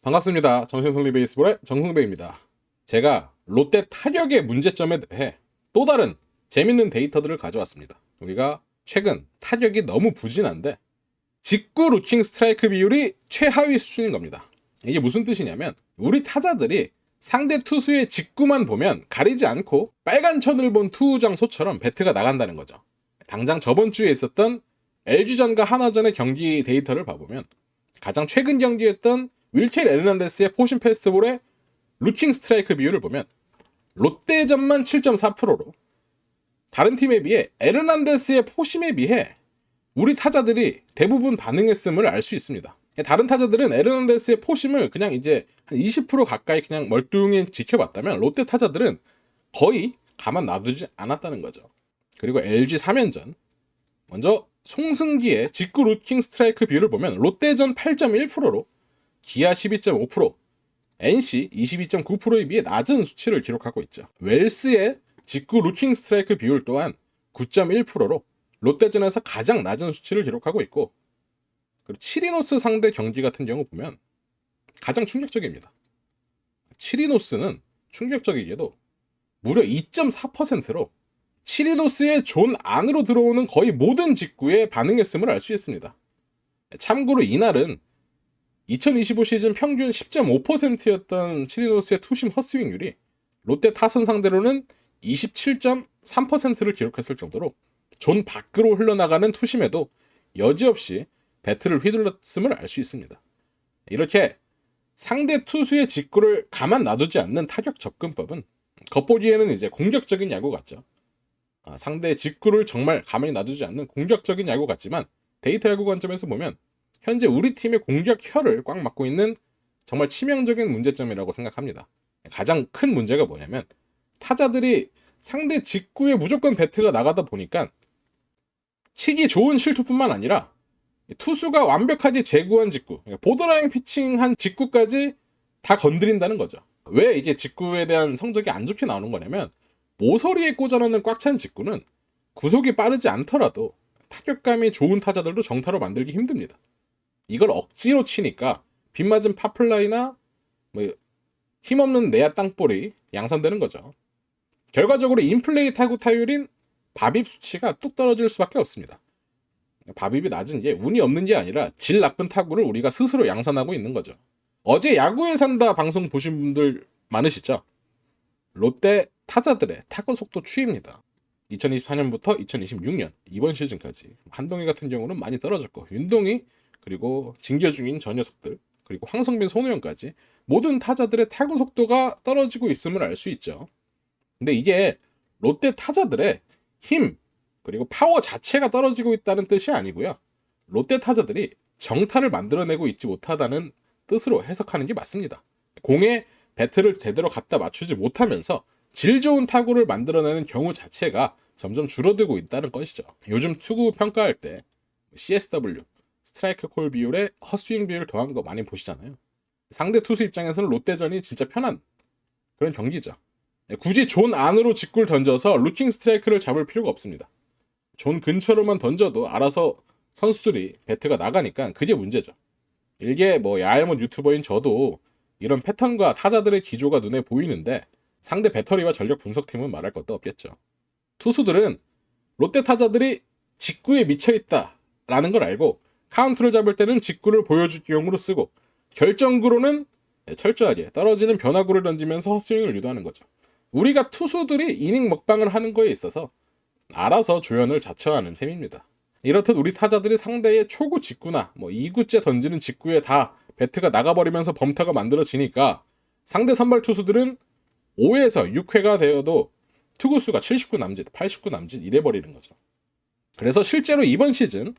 반갑습니다. 정신승리 베이스볼의 정승배입니다. 제가 롯데 타격의 문제점에 대해 또 다른 재밌는 데이터들을 가져왔습니다. 우리가 최근 타격이 너무 부진한데 직구 루킹 스트라이크 비율이 최하위 수준인 겁니다. 이게 무슨 뜻이냐면 우리 타자들이 상대 투수의 직구만 보면 가리지 않고 빨간 천을 본 투우장소처럼 배트가 나간다는 거죠. 당장 저번 주에 있었던 LG전과 하나전의 경기 데이터를 봐보면 가장 최근 경기였던 윌켈 에르난데스의 포심 페스티벌의 루킹 스트라이크 비율을 보면 롯데전만 7.4%로 다른 팀에 비해 에르난데스의 포심에 비해 우리 타자들이 대부분 반응했음을 알 수 있습니다. 다른 타자들은 에르난데스의 포심을 그냥 이제 한 20% 가까이 그냥 멀뚱히 지켜봤다면 롯데 타자들은 거의 가만 놔두지 않았다는 거죠. 그리고 LG 3연전 먼저 송승기의 직구 루킹 스트라이크 비율을 보면 롯데전 8.1%로 기아 12.5%, NC 22.9%에 비해 낮은 수치를 기록하고 있죠. 웰스의 직구 루킹 스트라이크 비율 또한 9.1%로 롯데전에서 가장 낮은 수치를 기록하고 있고, 그리고 치리노스 상대 경기 같은 경우 보면 가장 충격적입니다. 치리노스는 충격적이게도 무려 2.4%로 치리노스의 존 안으로 들어오는 거의 모든 직구에 반응했음을 알 수 있습니다. 참고로 이날은 2025 시즌 평균 10.5%였던 치리노스의 투심 헛스윙률이 롯데 타선 상대로는 27.3%를 기록했을 정도로 존 밖으로 흘러나가는 투심에도 여지없이 배트를 휘둘렀음을 알 수 있습니다. 이렇게 상대 투수의 직구를 가만 놔두지 않는 타격 접근법은 겉보기에는 이제 공격적인 야구 같죠. 상대의 직구를 정말 가만히 놔두지 않는 공격적인 야구 같지만 데이터 야구 관점에서 보면 현재 우리 팀의 공격혈을 꽉 막고 있는 정말 치명적인 문제점이라고 생각합니다. 가장 큰 문제가 뭐냐면 타자들이 상대 직구에 무조건 배트가 나가다 보니까 치기 좋은 실투뿐만 아니라 투수가 완벽하게 제구한 직구, 보더라인 피칭한 직구까지 다 건드린다는 거죠. 왜 이게 직구에 대한 성적이 안 좋게 나오는 거냐면 모서리에 꽂아놓는 꽉 찬 직구는 구속이 빠르지 않더라도 타격감이 좋은 타자들도 정타로 만들기 힘듭니다. 이걸 억지로 치니까 빗맞은 파플라이나 힘없는 내야 땅볼이 양산되는 거죠. 결과적으로 인플레이 타구 타율인 밥입 수치가 뚝 떨어질 수밖에 없습니다. 밥입이 낮은 게 운이 없는 게 아니라 질 나쁜 타구를 우리가 스스로 양산하고 있는 거죠. 어제 야구에 산다 방송 보신 분들 많으시죠? 롯데 타자들의 타구 속도 추이입니다. 2024년부터 2026년 이번 시즌까지 한동희 같은 경우는 많이 떨어졌고 윤동희 그리고 징계 중인 저 녀석들 그리고 황성빈 손우영까지 모든 타자들의 타구 속도가 떨어지고 있음을 알 수 있죠. 근데 이게 롯데 타자들의 힘 그리고 파워 자체가 떨어지고 있다는 뜻이 아니고요. 롯데 타자들이 정타를 만들어내고 있지 못하다는 뜻으로 해석하는 게 맞습니다. 공에 배트를 제대로 갖다 맞추지 못하면서 질 좋은 타구를 만들어내는 경우 자체가 점점 줄어들고 있다는 것이죠. 요즘 투구 평가할 때 CSW, 스트라이크 콜 비율에 헛스윙 비율 더한 거 많이 보시잖아요. 상대 투수 입장에서는 롯데전이 진짜 편한 그런 경기죠. 굳이 존 안으로 직구를 던져서 루킹 스트라이크를 잡을 필요가 없습니다. 존 근처로만 던져도 알아서 선수들이 배트가 나가니까 그게 문제죠. 일개 야알못 유튜버인 저도 이런 패턴과 타자들의 기조가 눈에 보이는데 상대 배터리와 전력 분석팀은 말할 것도 없겠죠. 투수들은 롯데 타자들이 직구에 미쳐있다라는 걸 알고 카운트를 잡을 때는 직구를 보여주기용으로 쓰고 결정구로는 철저하게 떨어지는 변화구를 던지면서 헛스윙을 유도하는 거죠. 우리가 투수들이 이닝 먹방을 하는 거에 있어서 알아서 조연을 자처하는 셈입니다. 이렇듯 우리 타자들이 상대의 초구 직구나 2구째 던지는 직구에 다 배트가 나가버리면서 범타가 만들어지니까 상대 선발 투수들은 5회에서 6회가 되어도 투구수가 79 남짓, 89 남짓 이래버리는 거죠. 그래서 실제로 이번 시즌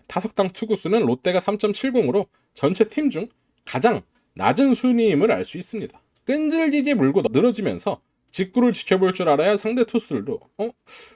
타석당 투구수는 롯데가 3.70으로 전체 팀 중 가장 낮은 순위임을 알 수 있습니다. 끈질기게 물고 늘어지면서 직구를 지켜볼 줄 알아야 상대 투수들도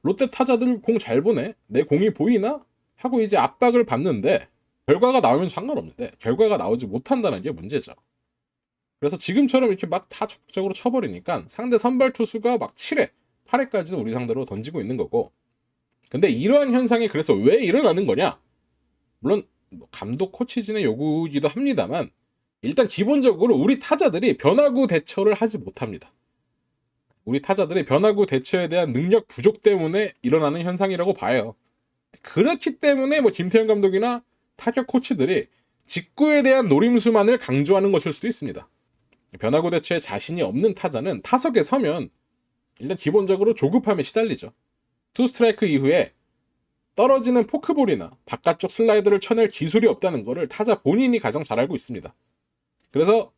롯데 타자들 공 잘 보네? 내 공이 보이나? 하고 이제 압박을 받는데 결과가 나오면 상관없는데 결과가 나오지 못한다는 게 문제죠. 그래서 지금처럼 이렇게 막 다 적극적으로 쳐버리니까 상대 선발 투수가 막 7회, 8회까지도 우리 상대로 던지고 있는 거고. 근데 이러한 현상이 그래서 왜 일어나는 거냐? 물론 감독 코치진의 요구이기도 합니다만 일단 기본적으로 우리 타자들이 변화구 대처를 하지 못합니다. 우리 타자들이 변화구 대처에 대한 능력 부족 때문에 일어나는 현상이라고 봐요. 그렇기 때문에 뭐 김태형 감독이나 타격 코치들이 직구에 대한 노림수만을 강조하는 것일 수도 있습니다. 변화구 대처에 자신이 없는 타자는 타석에 서면 일단 기본적으로 조급함에 시달리죠. 투 스트라이크 이후에 떨어지는 포크볼이나 바깥쪽 슬라이드를 쳐낼 기술이 없다는 것을 타자 본인이 가장 잘 알고 있습니다. 그래서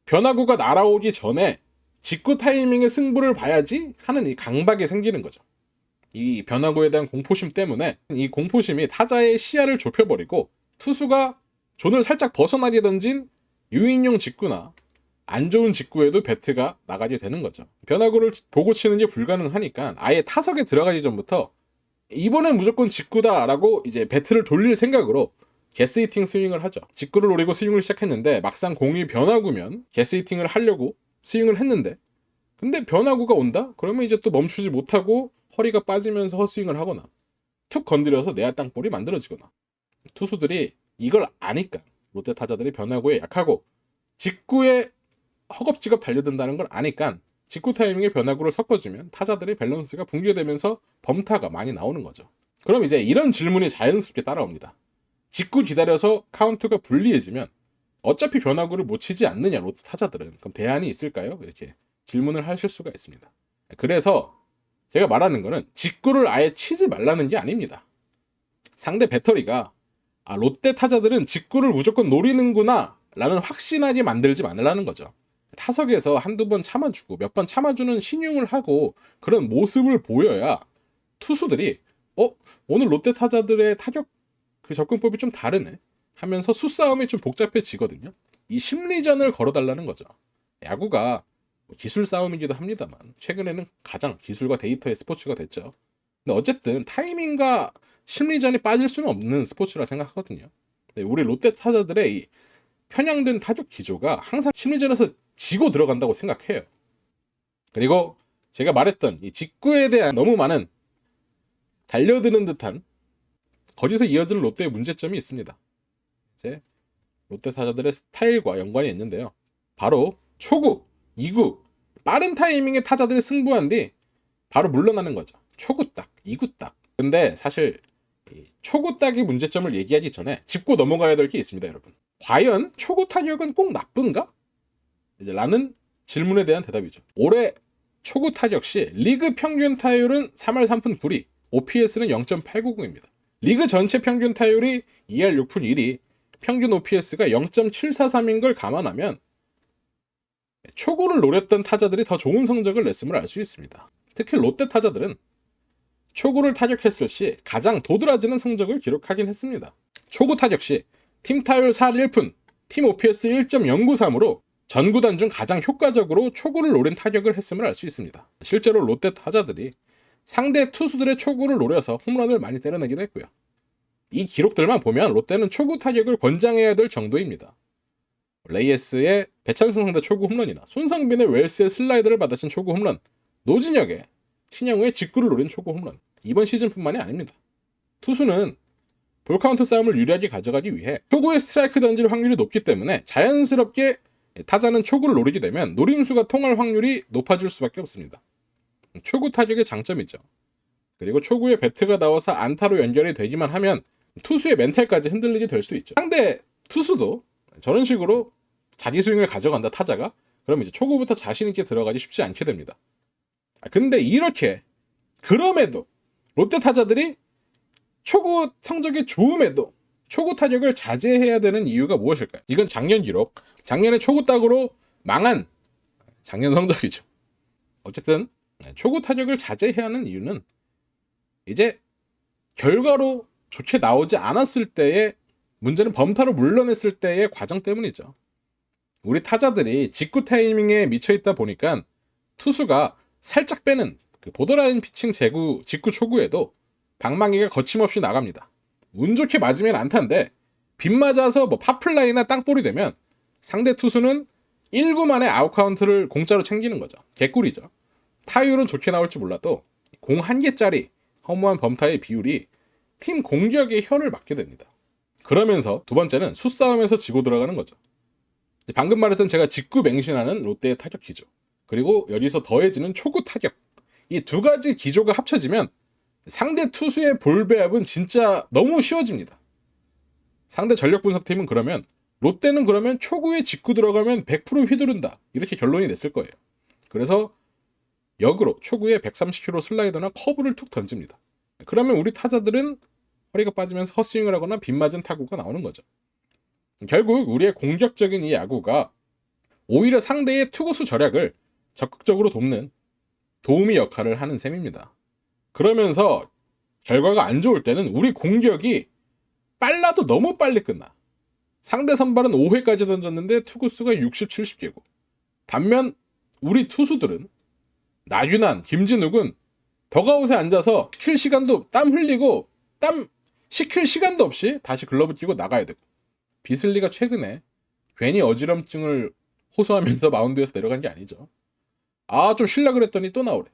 변화구가 날아오기 전에 직구 타이밍의 승부를 봐야지 하는 이 강박이 생기는 거죠. 이 변화구에 대한 공포심 때문에 이 공포심이 타자의 시야를 좁혀버리고 투수가 존을 살짝 벗어나게 던진 유인용 직구나 안 좋은 직구에도 배트가 나가게 되는 거죠. 변화구를 보고 치는 게 불가능하니까 아예 타석에 들어가기 전부터 이번엔 무조건 직구다라고 이제 배트를 돌릴 생각으로 게스히팅 스윙을 하죠. 직구를 노리고 스윙을 시작했는데 막상 공이 변화구면 게스히팅을 하려고 스윙을 했는데 근데 변화구가 온다? 그러면 이제 또 멈추지 못하고 허리가 빠지면서 헛스윙을 하거나 툭 건드려서 내야 땅볼이 만들어지거나 투수들이 이걸 아니까 롯데 타자들이 변화구에 약하고 직구에 허겁지겁 달려든다는 걸 아니까 직구 타이밍에 변화구를 섞어주면 타자들의 밸런스가 붕괴되면서 범타가 많이 나오는 거죠. 그럼 이제 이런 질문이 자연스럽게 따라옵니다. 직구 기다려서 카운트가 불리해지면 어차피 변화구를 못 치지 않느냐 롯데 타자들은. 그럼 대안이 있을까요? 이렇게 질문을 하실 수가 있습니다. 그래서 제가 말하는 거는 직구를 아예 치지 말라는 게 아닙니다. 상대 배터리가 롯데 타자들은 직구를 무조건 노리는구나 라는 확신하게 만들지 말라는 거죠. 타석에서 한두 번 참아주고 몇 번 참아주는 신용을 하고 그런 모습을 보여야 투수들이 오늘 롯데 타자들의 타격 그 접근법이 좀 다르네 하면서 수싸움이 좀 복잡해지거든요. 이 심리전을 걸어달라는 거죠. 야구가 기술 싸움이기도 합니다만 최근에는 가장 기술과 데이터의 스포츠가 됐죠. 근데 어쨌든 타이밍과 심리전이 빠질 수는 없는 스포츠라 생각하거든요. 우리 롯데 타자들의 이 편향된 타격 기조가 항상 심리전에서 지고 들어간다고 생각해요. 그리고 제가 말했던 이 직구에 대한 너무 많은 달려드는 듯한 거기서 이어질 롯데의 문제점이 있습니다. 이제 롯데 타자들의 스타일과 연관이 있는데요. 바로 초구, 2구, 빠른 타이밍에 타자들이 승부한 뒤 바로 물러나는 거죠. 초구 딱, 2구 딱. 근데 사실 초구 딱의 문제점을 얘기하기 전에 짚고 넘어가야 될 게 있습니다, 여러분. 과연 초구 타격은 꼭 나쁜가? 이제 라는 질문에 대한 대답이죠. 올해 초구 타격 시 리그 평균 타율은 3할 3푼 9리, OPS는 0.890입니다. 리그 전체 평균 타율이 2할 6푼 1리, 평균 OPS가 0.743인 걸 감안하면 초구를 노렸던 타자들이 더 좋은 성적을 냈음을 알 수 있습니다. 특히 롯데 타자들은 초구를 타격했을 시 가장 도드라지는 성적을 기록하긴 했습니다. 초구 타격 시 팀 타율 4할 1푼, 팀 OPS 1.093으로 전 구단 중 가장 효과적으로 초구를 노린 타격을 했음을 알 수 있습니다. 실제로 롯데 타자들이 상대 투수들의 초구를 노려서 홈런을 많이 때려내기도 했고요. 이 기록들만 보면 롯데는 초구 타격을 권장해야 될 정도입니다. 레이에스의 배찬승 상대 초구 홈런이나 손성빈의 웰스의 슬라이드를 받아친 초구 홈런, 노진혁의 신영우의 직구를 노린 초구 홈런, 이번 시즌뿐만이 아닙니다. 투수는 볼카운트 싸움을 유리하게 가져가기 위해 초구에 스트라이크 던질 확률이 높기 때문에 자연스럽게 타자는 초구를 노리게 되면 노림수가 통할 확률이 높아질 수밖에 없습니다. 초구 타격의 장점이죠. 그리고 초구에 배트가 나와서 안타로 연결이 되기만 하면 투수의 멘탈까지 흔들리게 될 수 있죠. 상대 투수도 저런 식으로 자기 스윙을 가져간다 타자가, 그럼 이제 초구부터 자신 있게 들어가기 쉽지 않게 됩니다. 근데 이렇게 그럼에도 롯데 타자들이 초구 성적이 좋음에도 초구 타격을 자제해야 되는 이유가 무엇일까요? 이건 작년 기록, 작년에 초구 딱으로 망한 작년 성적이죠. 어쨌든 초구 타격을 자제해야 하는 이유는 이제 결과로 좋게 나오지 않았을 때의 문제는 범타로 물러냈을 때의 과정 때문이죠. 우리 타자들이 직구 타이밍에 미쳐있다 보니까 투수가 살짝 빼는 그 보더라인 피칭 직구 초구에도 방망이가 거침없이 나갑니다. 운 좋게 맞으면 안타인데 빗 맞아서 파플라이나 땅볼이 되면 상대 투수는 1구 만에 아웃카운트를 공짜로 챙기는 거죠. 개꿀이죠. 타율은 좋게 나올지 몰라도 공 1개짜리 허무한 범타의 비율이 팀 공격의 혀를 막게 됩니다. 그러면서 두 번째는 수싸움에서 지고 들어가는 거죠. 방금 말했던 제가 직구 맹신하는 롯데의 타격 기조, 그리고 여기서 더해지는 초구 타격, 이 두 가지 기조가 합쳐지면 상대 투수의 볼 배합은 진짜 너무 쉬워집니다. 상대 전력 분석팀은 그러면 롯데는 그러면 초구에 직구 들어가면 100% 휘두른다, 이렇게 결론이 냈을 거예요. 그래서 역으로 초구에 130km 슬라이더나 커브를 툭 던집니다. 그러면 우리 타자들은 허리가 빠지면서 헛스윙을 하거나 빗맞은 타구가 나오는 거죠. 결국 우리의 공격적인 이 야구가 오히려 상대의 투구수 절약을 적극적으로 돕는 도우미 역할을 하는 셈입니다. 그러면서 결과가 안 좋을 때는 우리 공격이 빨라도 너무 빨리 끝나. 상대 선발은 5회까지 던졌는데 투구수가 60, 70개고, 반면 우리 투수들은 나균환, 김진욱은 더가웃에 앉아서 킬 시간도, 땀 흘리고 땀 식힐 시간도 없이 다시 글러브 끼고 나가야 되고, 비슬리가 최근에 괜히 어지럼증을 호소하면서 마운드에서 내려간 게 아니죠. 좀 쉴라 그랬더니 또 나오래.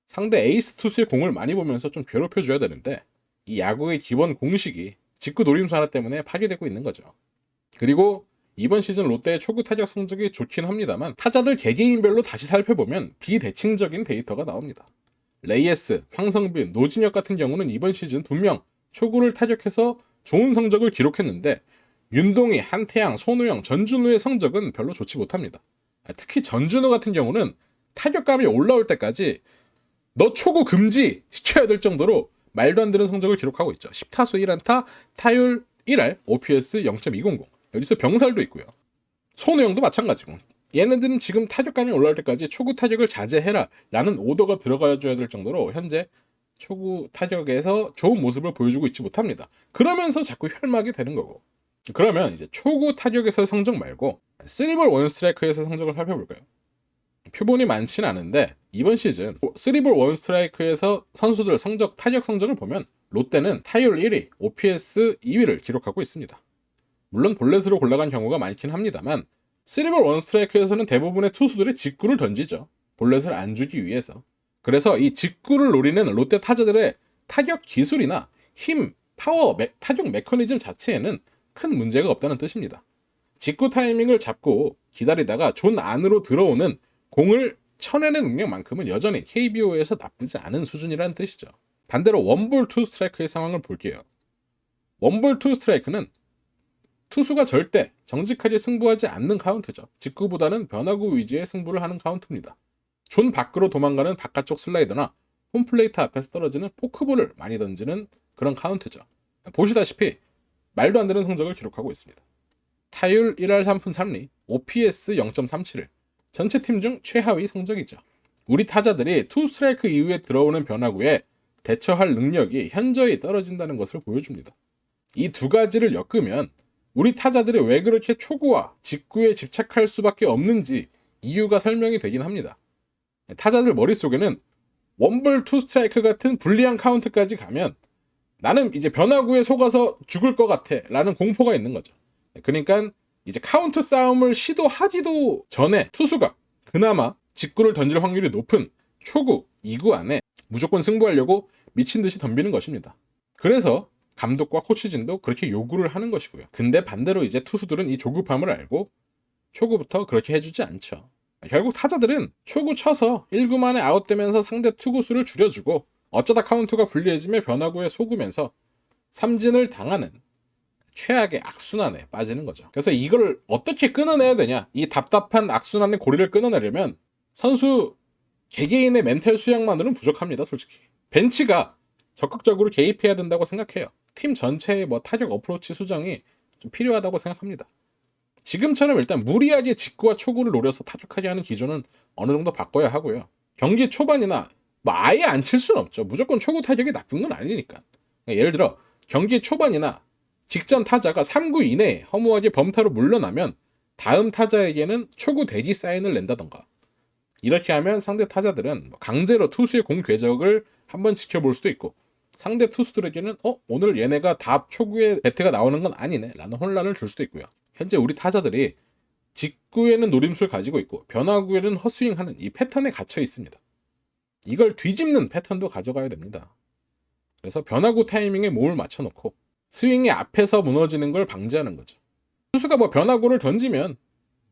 상대 에이스 투수의 공을 많이 보면서 좀 괴롭혀줘야 되는데 이 야구의 기본 공식이 직구 노림수 하나 때문에 파괴되고 있는 거죠. 그리고 이번 시즌 롯데의 초구 타격 성적이 좋긴 합니다만 타자들 개개인별로 다시 살펴보면 비대칭적인 데이터가 나옵니다. 레이에스, 황성빈, 노진혁 같은 경우는 이번 시즌 분명 초구를 타격해서 좋은 성적을 기록했는데 윤동희, 한태양, 손우영, 전준우의 성적은 별로 좋지 못합니다. 특히 전준우 같은 경우는 타격감이 올라올 때까지 너 초구 금지 시켜야 될 정도로 말도 안 되는 성적을 기록하고 있죠. 10타수 1안타, 타율 1할, OPS 0.200. 여기서 병살도 있고요. 손우영도 마찬가지고. 얘네들은 지금 타격감이 올라올 때까지 초구 타격을 자제해라 라는 오더가 들어가줘야 될 정도로 현재 초구 타격에서 좋은 모습을 보여주고 있지 못합니다. 그러면서 자꾸 혈막이 되는 거고. 그러면 이제 초구 타격에서의 성적 말고 3볼 1스트라이크에서 성적을 살펴볼까요? 표본이 많지는 않은데 이번 시즌 3볼 1스트라이크에서 선수들 성적, 타격 성적을 보면 롯데는 타율 1위, OPS 2위를 기록하고 있습니다. 물론 볼넷으로 골라간 경우가 많긴 합니다만 3볼 1스트라이크에서는 대부분의 투수들이 직구를 던지죠. 볼넷을 안 주기 위해서. 그래서 이 직구를 노리는 롯데 타자들의 타격 기술이나 힘, 파워, 타격 메커니즘 자체에는 큰 문제가 없다는 뜻입니다. 직구 타이밍을 잡고 기다리다가 존 안으로 들어오는 공을 쳐내는 능력만큼은 여전히 KBO에서 나쁘지 않은 수준이라는 뜻이죠. 반대로 원볼 투 스트라이크의 상황을 볼게요. 원볼 투 스트라이크는 투수가 절대 정직하게 승부하지 않는 카운트죠. 직구보다는 변화구 위주의 승부를 하는 카운트입니다. 존 밖으로 도망가는 바깥쪽 슬라이더나 홈플레이트 앞에서 떨어지는 포크볼을 많이 던지는 그런 카운트죠. 보시다시피 말도 안 되는 성적을 기록하고 있습니다. 타율 1할 3푼 3리, OPS 0.37을 전체 팀 중 최하위 성적이죠. 우리 타자들이 투 스트라이크 이후에 들어오는 변화구에 대처할 능력이 현저히 떨어진다는 것을 보여줍니다. 이 두 가지를 엮으면 우리 타자들이 왜 그렇게 초구와 직구에 집착할 수밖에 없는지 이유가 설명이 되긴 합니다. 타자들 머릿속에는 원볼 투 스트라이크 같은 불리한 카운트까지 가면 나는 이제 변화구에 속아서 죽을 것 같아 라는 공포가 있는 거죠. 그러니까 이제 카운트 싸움을 시도하기도 전에 투수가 그나마 직구를 던질 확률이 높은 초구, 2구 안에 무조건 승부하려고 미친 듯이 덤비는 것입니다. 그래서 감독과 코치진도 그렇게 요구를 하는 것이고요. 근데 반대로 이제 투수들은 이 조급함을 알고 초구부터 그렇게 해주지 않죠. 결국 타자들은 초구 쳐서 1구 만에 아웃되면서 상대 투구수를 줄여주고 어쩌다 카운트가 불리해지며 변화구에 속으면서 삼진을 당하는 최악의 악순환에 빠지는 거죠. 그래서 이걸 어떻게 끊어내야 되냐, 이 답답한 악순환의 고리를 끊어내려면 선수 개개인의 멘탈 수양만으로는 부족합니다. 솔직히 벤치가 적극적으로 개입해야 된다고 생각해요. 팀 전체의 타격 어프로치 수정이 좀 필요하다고 생각합니다. 지금처럼 일단 무리하게 직구와 초구를 노려서 타격하게 하는 기조는 어느 정도 바꿔야 하고요. 경기 초반이나 아예 안 칠 수는 없죠. 무조건 초구 타격이 나쁜 건 아니니까. 예를 들어 경기 초반이나 직전 타자가 3구 이내에 허무하게 범타로 물러나면 다음 타자에게는 초구 대기 사인을 낸다던가, 이렇게 하면 상대 타자들은 강제로 투수의 공 궤적을 한번 지켜볼 수도 있고, 상대 투수들에게는 오늘 얘네가 다 초구에 배트가 나오는 건 아니네 라는 혼란을 줄 수도 있고요. 현재 우리 타자들이 직구에는 노림수를 가지고 있고 변화구에는 헛스윙하는 이 패턴에 갇혀 있습니다. 이걸 뒤집는 패턴도 가져가야 됩니다. 그래서 변화구 타이밍에 몸을 맞춰놓고 스윙이 앞에서 무너지는 걸 방지하는 거죠. 투수가 변화구를 던지면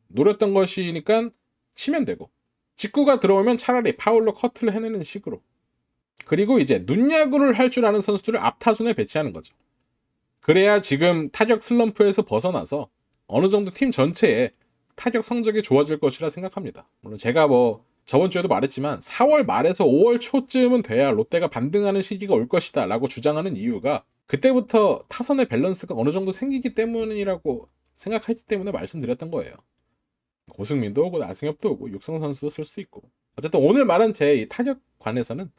노렸던 것이니까 치면 되고, 직구가 들어오면 차라리 파울로 커트를 해내는 식으로. 그리고 이제 눈야구를 할 줄 아는 선수들을 앞타순에 배치하는 거죠. 그래야 지금 타격 슬럼프에서 벗어나서 어느 정도 팀 전체의 타격 성적이 좋아질 것이라 생각합니다. 물론 제가 저번 주에도 말했지만 4월 말에서 5월 초쯤은 돼야 롯데가 반등하는 시기가 올 것이다 라고 주장하는 이유가 그때부터 타선의 밸런스가 어느 정도 생기기 때문이라고 생각했기 때문에 말씀드렸던 거예요. 고승민도 오고 나승엽도 오고 육성 선수도 쓸 수 있고, 어쨌든 오늘 말한 제 타격 관에서는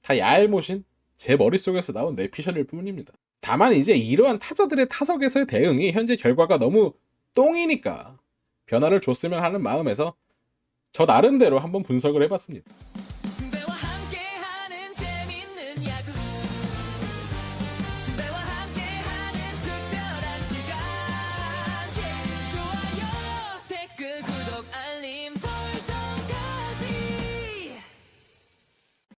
다 얄못인 제 머릿속에서 나온 내피셜일 뿐입니다. 다만 이제 이러한 타자들의 타석에서의 대응이 현재 결과가 너무 똥이니까 변화를 줬으면 하는 마음에서 저 나름대로 한번 분석을 해봤습니다.